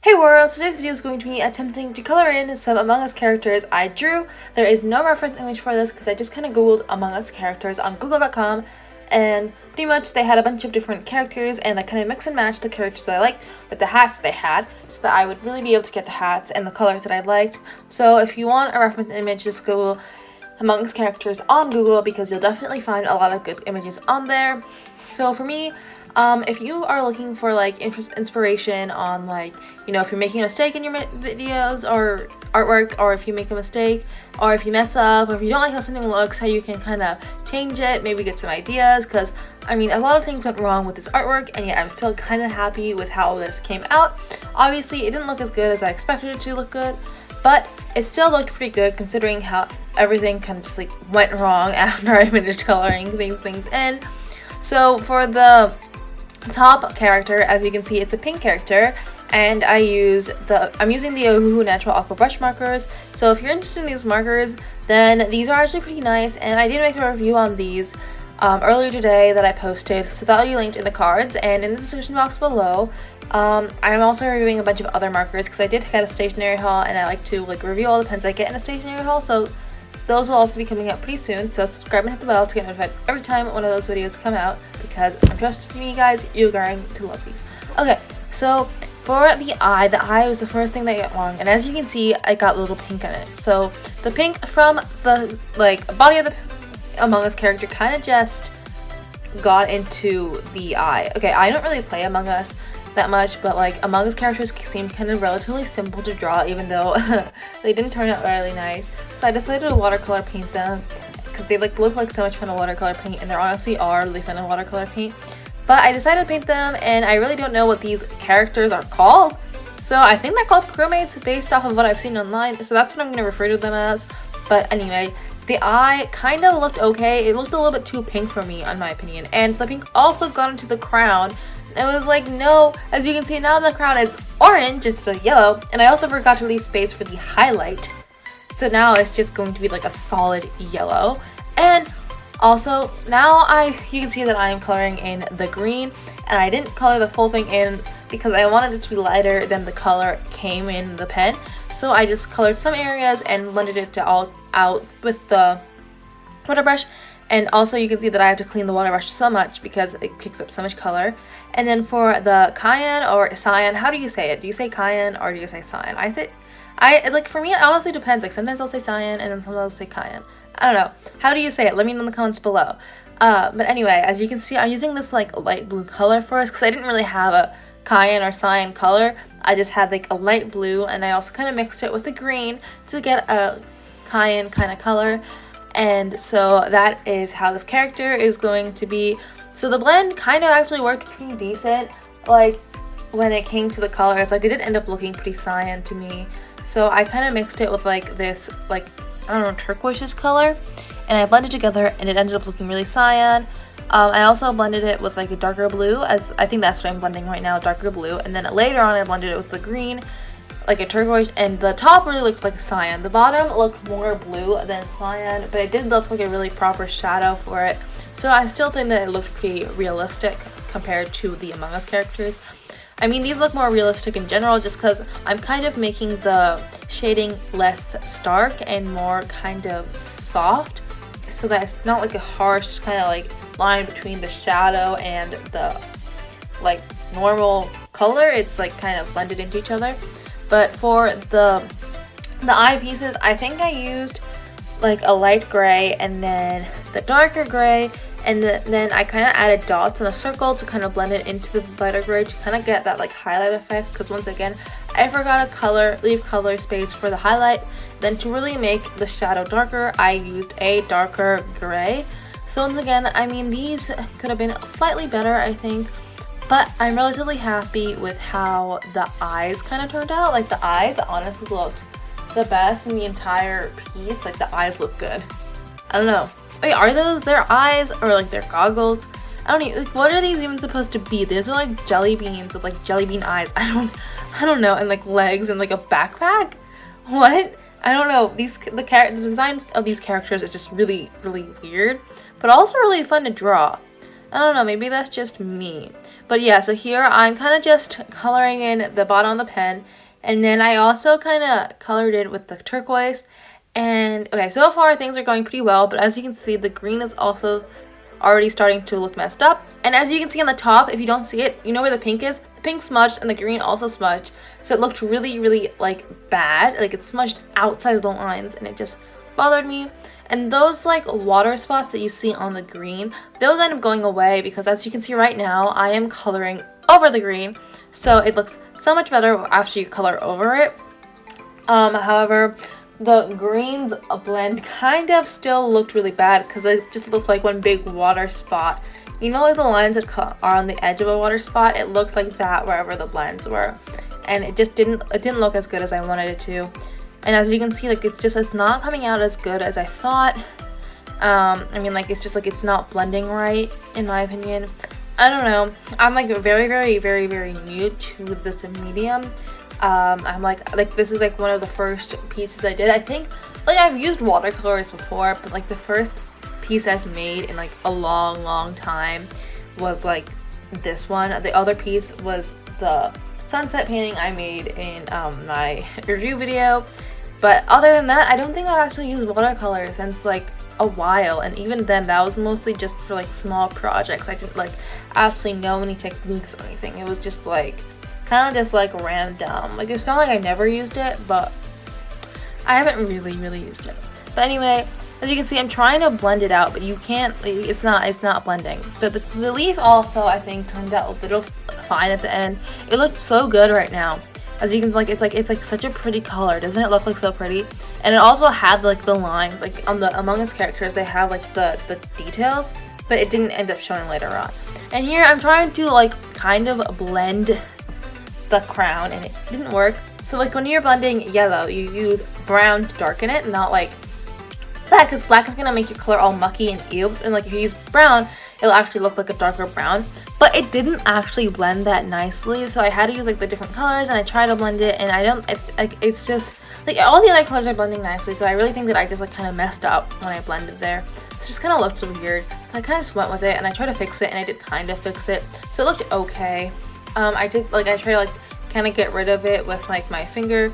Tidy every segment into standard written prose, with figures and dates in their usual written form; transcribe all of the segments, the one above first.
Hey world, so today's video is going to be attempting to color in some Among Us characters I drew. There is no reference image for this because I just kind of googled Among Us characters on google.com, and pretty much they had a bunch of different characters and I kind of mix and match the characters that I liked with the hats that they had so that I would really be able to get the hats and the colors that I liked. So if you want a reference image, just Google Among Us characters on Google because you'll definitely find a lot of good images on there. So for me, if you are looking for like inspiration on like, if you're making a mistake in your videos or artwork, or if you make a mistake, or if you mess up, or if you don't like how something looks, how you can kind of change it, maybe get some ideas, because I mean a lot of things went wrong with this artwork and yet I'm still kind of happy with how this came out. Obviously it didn't look as good as I expected it to look good, but it still looked pretty good considering how everything kind of just like went wrong after I finished coloring things in. So for the top character, as you can see, it's a pink character, and I'm using the Ohuhu natural aqua brush markers. So if you're interested in these markers, then these are actually pretty nice, and I did make a review on these earlier today that I posted, so that will be linked in the cards and in the description box below. I'm also reviewing a bunch of other markers because I did get a stationery haul and I like to like review all the pens I get in a stationery haul, so those will also be coming out pretty soon, so subscribe and hit the bell to get notified every time one of those videos come out, because I'm trusting you guys, you're going to love these. Okay, so for the eye was the first thing that got wrong, and as you can see, I got a little pink in it. So the pink from the body of the Among Us character kind of just got into the eye. Okay, I don't really play Among Us that much, but like Among Us characters seem kind of relatively simple to draw, even though they didn't turn out really nice. So I decided to watercolor paint them because they look like so much fun to watercolor paint, and they honestly are really fun to watercolor paint. But I decided to paint them, and I really don't know what these characters are called. So I think they're called crewmates based off of what I've seen online, so that's what I'm going to refer to them as. But anyway, the eye kind of looked okay. It looked a little bit too pink for me, in my opinion. And the pink also got into the crown. It was like, no, as you can see now the crown is orange instead of yellow, and I also forgot to leave space for the highlight. So now it's just going to be like a solid yellow. And also now you can see that I am coloring in the green, and I didn't color the full thing in because I wanted it to be lighter than the color came in the pen. So I just colored some areas and blended it all out with the water brush. And also you can see that I have to clean the water brush so much because it picks up so much color. And then for the cayenne or cyan, how do you say it? Do you say cayenne or do you say cyan? For me, it honestly depends. Like sometimes I'll say cyan and then sometimes I'll say cayenne. I don't know. How do you say it? Let me know in the comments below. But anyway, as you can see, I'm using this like light blue color first because I didn't really have a cayenne or cyan color. I just had like a light blue, and I also kind of mixed it with the green to get a cayenne kind of color. And so that is how this character is going to be. So the blend kind of actually worked pretty decent. Like when it came to the colors, like it did end up looking pretty cyan to me. So I kind of mixed it with like this, like, I don't know, turquoise color, and I blended together and it ended up looking really cyan. I also blended it with like a darker blue, as I think that's what I'm blending right now, darker blue, and then later on I blended it with the green, like a turquoise, and the top really looked like a cyan. The bottom looked more blue than cyan, but it did look like a really proper shadow for it. So I still think that it looked pretty realistic compared to the Among Us characters. I mean, these look more realistic in general just because I'm kind of making the shading less stark and more kind of soft, so that it's not like a harsh kind of like line between the shadow and the like normal color. It's like kind of blended into each other. But for the eye pieces, I think I used like a light gray and then the darker gray, and then I kind of added dots in a circle to kind of blend it into the lighter gray to kind of get that like highlight effect, because once again I forgot to leave color space for the highlight. Then to really make the shadow darker, I used a darker gray. So once again, I mean, these could have been slightly better, I think, but I'm relatively happy with how the eyes kind of turned out. Like the eyes honestly looked the best in the entire piece. Like the eyes look good. I don't know. Wait, are those their eyes or like their goggles? I don't even, like, what are these even supposed to be? These are like jelly beans with like jelly bean eyes. I don't know, and like legs and like a backpack. What? I don't know. The design of these characters is just really, really weird, but also really fun to draw. I don't know, maybe that's just me. But yeah, so here I'm kind of just coloring in the bottom of the pen, and then I also kind of colored it with the turquoise. And okay, so far things are going pretty well, but as you can see, the green is also already starting to look messed up. And as you can see on the top, if you don't see it, you know where the pink is? The pink smudged and the green also smudged. So it looked really, really like bad. Like it smudged outside of the lines and it just bothered me. And those like water spots that you see on the green, those end up going away because as you can see right now, I am coloring over the green. So it looks so much better after you color over it. However, the greens blend kind of still looked really bad because it just looked like one big water spot. You know, like the lines that are on the edge of a water spot, it looked like that wherever the blends were, and it didn't look as good as I wanted it to. And as you can see, like it's not coming out as good as I thought. I mean, like it's just like it's not blending right in my opinion. I don't know. I'm like very, very, very, very new to this medium. I'm like this is like one of the first pieces I did. I think like I've used watercolors before, but like the first piece I've made in like a long time was like this one. The other piece was the sunset painting I made in my review video. But other than that, I don't think I've actually used watercolors since like a while, and even then that was mostly just for like small projects. I didn't like actually know any techniques or anything. It was just like kind of just like random. Like it's not like I never used it, but I haven't really used it. But anyway, as you can see, I'm trying to blend it out, but you can't, it's not blending. But the leaf also I think turned out a little fine at the end. It looked so good right now. As you can it's like such a pretty color. Doesn't it look like so pretty? And it also had like the lines, like on the Among Us characters, they have like the details, but it didn't end up showing later on. And here I'm trying to like kind of blend the crown, and it didn't work. So like when you're blending yellow, you use brown to darken it, not like black, because black is gonna make your color all mucky and ew. And like if you use brown, it'll actually look like a darker brown. But it didn't actually blend that nicely, so I had to use like the different colors, and I tried to blend it, and it's just like all the other colors are blending nicely. So I really think that I just like kind of messed up when I blended there. So it just kind of looked weird. I kind of just went with it, and I tried to fix it, and I did kind of fix it, so it looked okay. I tried to like kind of get rid of it with like my finger,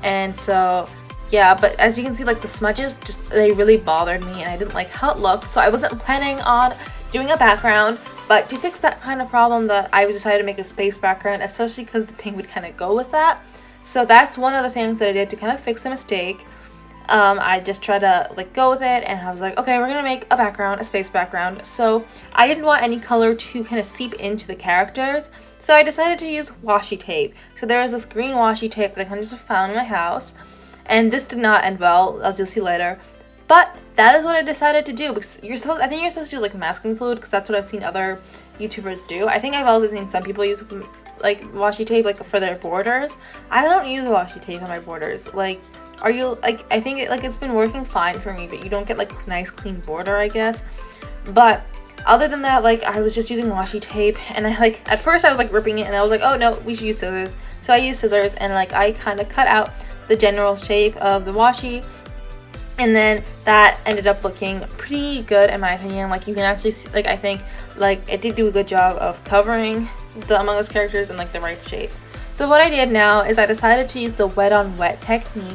and so yeah, but as you can see, like the smudges they really bothered me, and I didn't like how it looked. So I wasn't planning on doing a background, but to fix that kind of problem, that I decided to make a space background, especially because the pink would kind of go with that. So that's one of the things that I did to kind of fix the mistake. I just tried to like go with it, and I was like, okay, we're gonna make a background, a space background. So I didn't want any color to kind of seep into the characters, so I decided to use washi tape. So there was this green washi tape that I kind of just found in my house, and this did not end well, as you'll see later. But that is what I decided to do, because I think you're supposed to use like masking fluid, because that's what I've seen other YouTubers do. I think I've also seen some people use like washi tape like for their borders. I don't use washi tape on my borders. Like, are you like, I think it's been working fine for me, but you don't get like nice clean border, I guess. But other than that, like I was just using washi tape, and I like at first I was like ripping it, and I was like, oh no, we should use scissors. So I used scissors, and like I kind of cut out the general shape of the washi, and then that ended up looking pretty good in my opinion. Like you can actually see, like I think like it did do a good job of covering the Among Us characters in like the right shape. So what I did now is I decided to use the wet on wet technique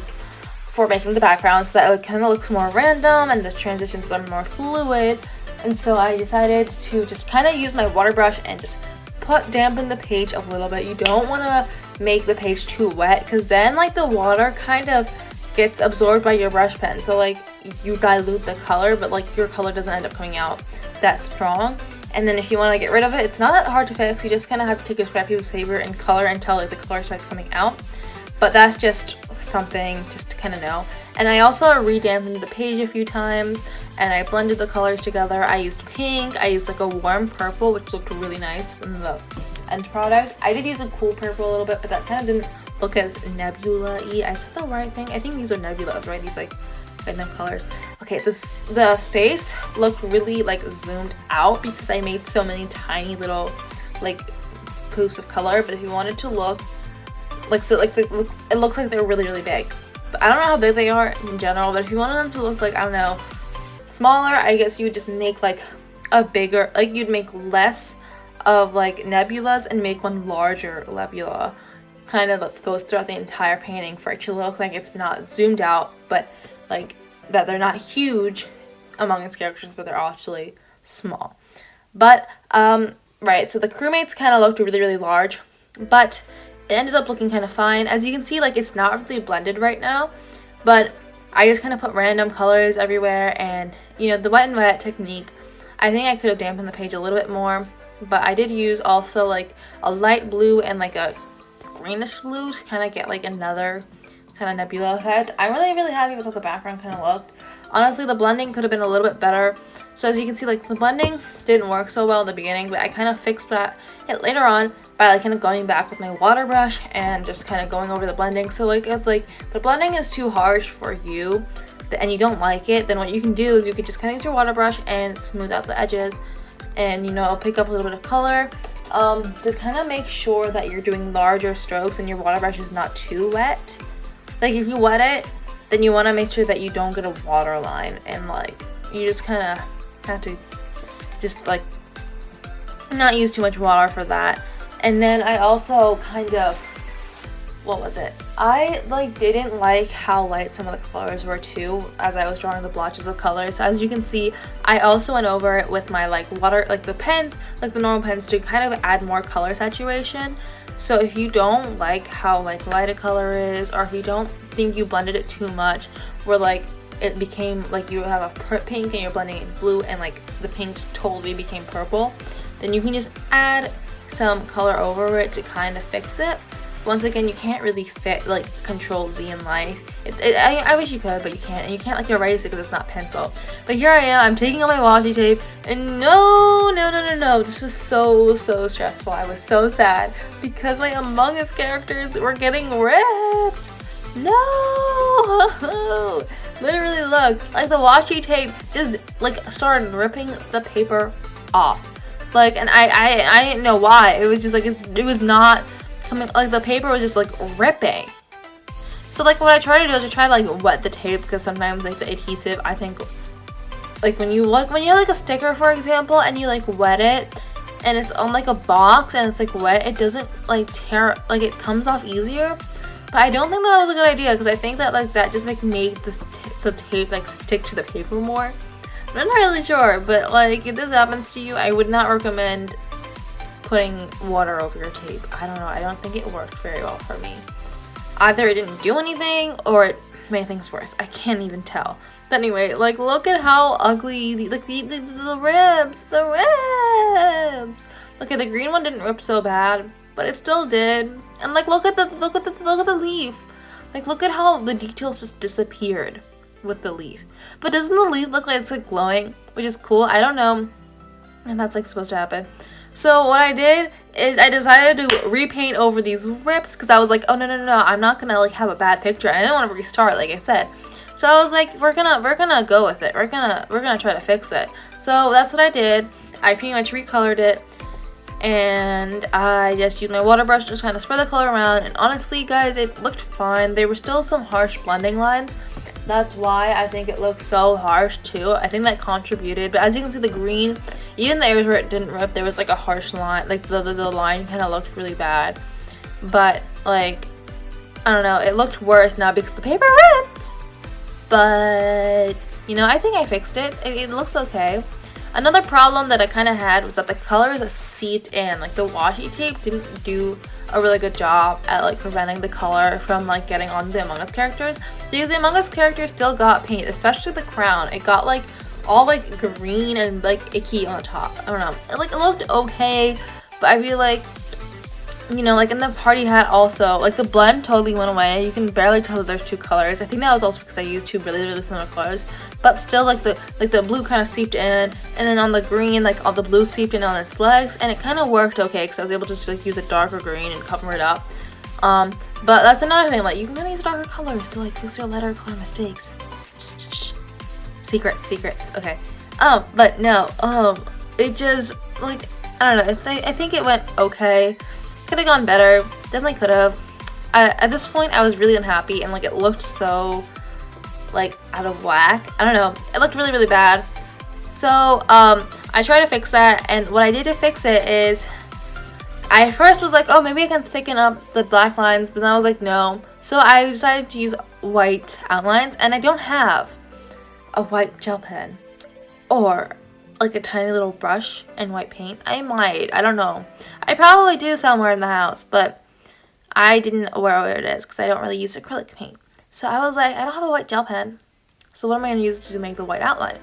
for making the background, so that it kind of looks more random and the transitions are more fluid. And so I decided to just kind of use my water brush and just dampen the page a little bit. You don't want to make the page too wet, because then like the water kind of gets absorbed by your brush pen, so like you dilute the color, but like your color doesn't end up coming out that strong. And then if you want to get rid of it, it's not that hard to fix. You just kind of have to take a scrap piece of paper and color until like the color starts coming out. But that's just something just to kind of know. And I also re-dampened the page a few times, and I blended the colors together. I used pink, I used like a warm purple, which looked really nice from the end product. I did use a cool purple a little bit, but that kind of didn't look as nebula-y. I said the right thing. I think these are nebulas, right? These like random colors. Okay, the space looked really like zoomed out because I made so many tiny little like poofs of color. But if you wanted to look like, so like it looks like they're really big. But I don't know how big they are in general, but if you wanted them to look like, I don't know, smaller, I guess you would just make like a bigger, like you'd make less of like nebulas and make one larger nebula, kind of that goes throughout the entire painting for it to look like it's not zoomed out, but like that they're not huge among its characters, but they're actually small. But right, so the crewmates kind of looked really, really large, but it ended up looking kind of fine. As you can see, like, it's not really blended right now, but I just kind of put random colors everywhere, and you know, the wet and wet technique, I think I could have dampened the page a little bit more, but I did use also like a light blue and like a greenish blue to kind of get like another kind of nebula effect. I'm really happy with how the background kind of looked. Honestly, the blending could have been a little bit better. So as you can see, like, the blending didn't work so well in the beginning, but I kind of fixed that later on by like kind of going back with my water brush and just kind of going over the blending. So like if like the blending is too harsh for you and you don't like it, then what you can do is you can just kind of use your water brush and smooth out the edges, and you know, it'll pick up a little bit of color. Just kind of make sure that you're doing larger strokes and your water brush is not too wet. Like, if you wet it, then you want to make sure that you don't get a water line, and like you just kind of have to just like not use too much water for that. And then I also kind of, what was it? I like didn't like how light some of the colors were too as I was drawing the blotches of color. So as you can see, I also went over it with my like water, like the pens, like the normal pens, to kind of add more color saturation. So if you don't like how like light a color is, or if you don't think you blended it too much, where like it became like you have a pink and you're blending it blue and like the pink totally became purple, then you can just add some color over it to kind of fix it. Once again, you can't really fit like Control Z in life. I wish you could, but you can't, and you can't like erase it because it's not pencil. But here I am, I'm taking out my washi tape, and no, this was so stressful. I was so sad because my Among Us characters were getting ripped. No, literally look, like the washi tape just like started ripping the paper off. Like, and I didn't know why. It was just like it was not coming, like the paper was just like ripping. So like what I try to do is I try to like wet the tape, because sometimes like the adhesive, I think like when you have like a sticker, for example, and you like wet it and it's on like a box and it's like wet, it doesn't like tear, like it comes off easier. But I don't think that was a good idea, because I think that like that just like made the tape like stick to the paper more. I'm not really sure, but like if this happens to you, I would not recommend putting water over your tape. I don't know, I don't think it worked very well for me. Either it didn't do anything or it made things worse. I can't even tell. But anyway, like look at how ugly the ribs. Okay, the green one didn't rip so bad, but it still did. And like look at the leaf. Like look at how the details just disappeared with the leaf. But doesn't the leaf look like it's like glowing, which is cool? I don't know, and that's like supposed to happen. So what I did is I decided to repaint over these rips, because I was like, oh no, I'm not gonna like have a bad picture. I didn't want to restart, like I said. So I was like, we're gonna go with it. We're gonna try to fix it. So that's what I did. I pretty much recolored it, and I just used my water brush to just kind of spread the color around. And honestly, guys, it looked fine. There were still some harsh blending lines. That's why I think it looked so harsh too. I think that contributed. But as you can see, the green, even the areas where it didn't rip, there was like a harsh line. Like the line kind of looked really bad. But like, I don't know, it looked worse now because the paper ripped. But you know, I think I fixed it. It looks okay. Another problem that I kind of had was that the colors seeped in. Like the washi tape didn't do a really good job at like preventing the color from like getting on the Among Us characters, because the Among Us characters still got paint, especially the crown. It got like all like green and like icky on the top. I don't know, it looked okay, but I feel like, you know, like in the party hat also, like the blend totally went away. You can barely tell that there's two colors. I think that was also because I used two really similar colors, but still like the blue kind of seeped in, and then on the green, like all the blue seeped in on its legs, and it kind of worked okay because I was able to just like use a darker green and cover it up. But that's another thing, like you can use darker colors to like fix your letter color mistakes. Secrets, okay. But no, it just like, I don't know, I think it went okay. Could have gone better, definitely could have. At this point I was really unhappy, and like it looked so like out of whack. I don't know, it looked really bad. So I I tried to fix that, and what I did to fix it is I first was like, oh, maybe I can thicken up the black lines, but then I was like, no. So I decided to use white outlines, and I don't have a white gel pen or like a tiny little brush and white paint. I might, I don't know. I probably do somewhere in the house, but I didn't know where it is because I don't really use acrylic paint. So I was like, I don't have a white gel pen, so what am I going to use to make the white outline?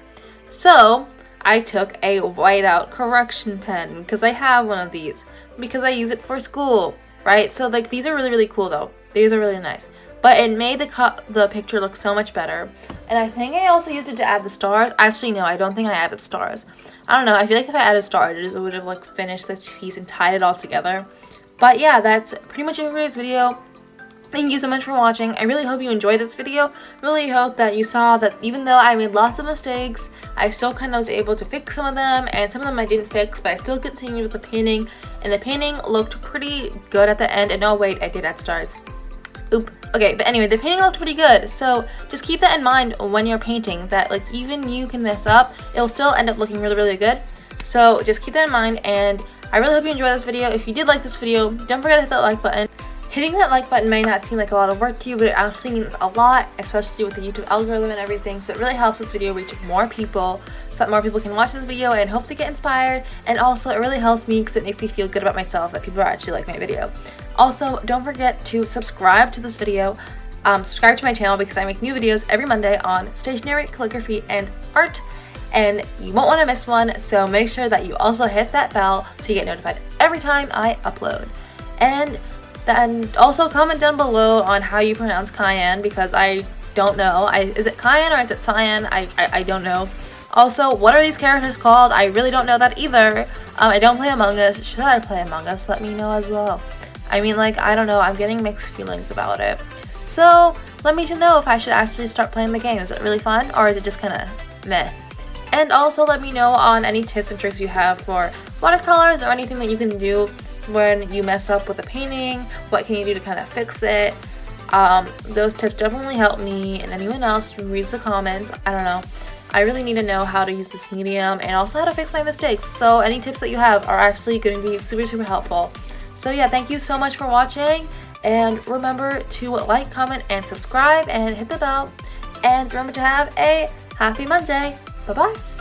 So I took a whiteout correction pen because I have one of these because I use it for school, right? So like these are really, really cool though. These are really nice. But it made the picture look so much better. And I think I also used it to add the stars. Actually, no, I don't think I added stars. I don't know. I feel like if I added stars, it would have like finished the piece and tied it all together. But yeah, that's pretty much it for today's video. Thank you so much for watching. I really hope you enjoyed this video. Really hope that you saw that even though I made lots of mistakes, I still kind of was able to fix some of them, and some of them I didn't fix, but I still continued with the painting, and the painting looked pretty good at the end. And no, wait, I did add stars. Oop. Okay, but anyway, the painting looked pretty good, so just keep that in mind when you're painting, that like even you can mess up, it'll still end up looking really, really good. So just keep that in mind, and I really hope you enjoyed this video. If you did like this video, don't forget to hit that like button. Hitting that like button may not seem like a lot of work to you, but it actually means a lot, especially with the YouTube algorithm and everything. So it really helps this video reach more people, so that more people can watch this video and hopefully get inspired. And also it really helps me because it makes me feel good about myself that people are actually like my video. Also, don't forget to subscribe to this video. Subscribe to my channel because I make new videos every Monday on stationery, calligraphy, and art. And you won't want to miss one, so make sure that you also hit that bell so you get notified every time I upload. And then also comment down below on how you pronounce cayenne, because I don't know. Is it cayenne or is it cyan? I don't know. Also, what are these characters called? I really don't know that either. I don't play Among Us. Should I play Among Us? Let me know as well. I mean, like, I don't know. I'm getting mixed feelings about it. So let me know if I should actually start playing the game. Is it really fun, or is it just kind of meh? And also let me know on any tips and tricks you have for watercolors, or anything that you can do when you mess up with a painting. What can you do to kind of fix it? Those tips definitely help me and anyone else who reads the comments. I don't know. I really need to know how to use this medium and also how to fix my mistakes. So any tips that you have are actually going to be super, super helpful. So yeah, thank you so much for watching. And remember to like, comment, and subscribe, and hit the bell. And remember to have a happy Monday. Bye-bye.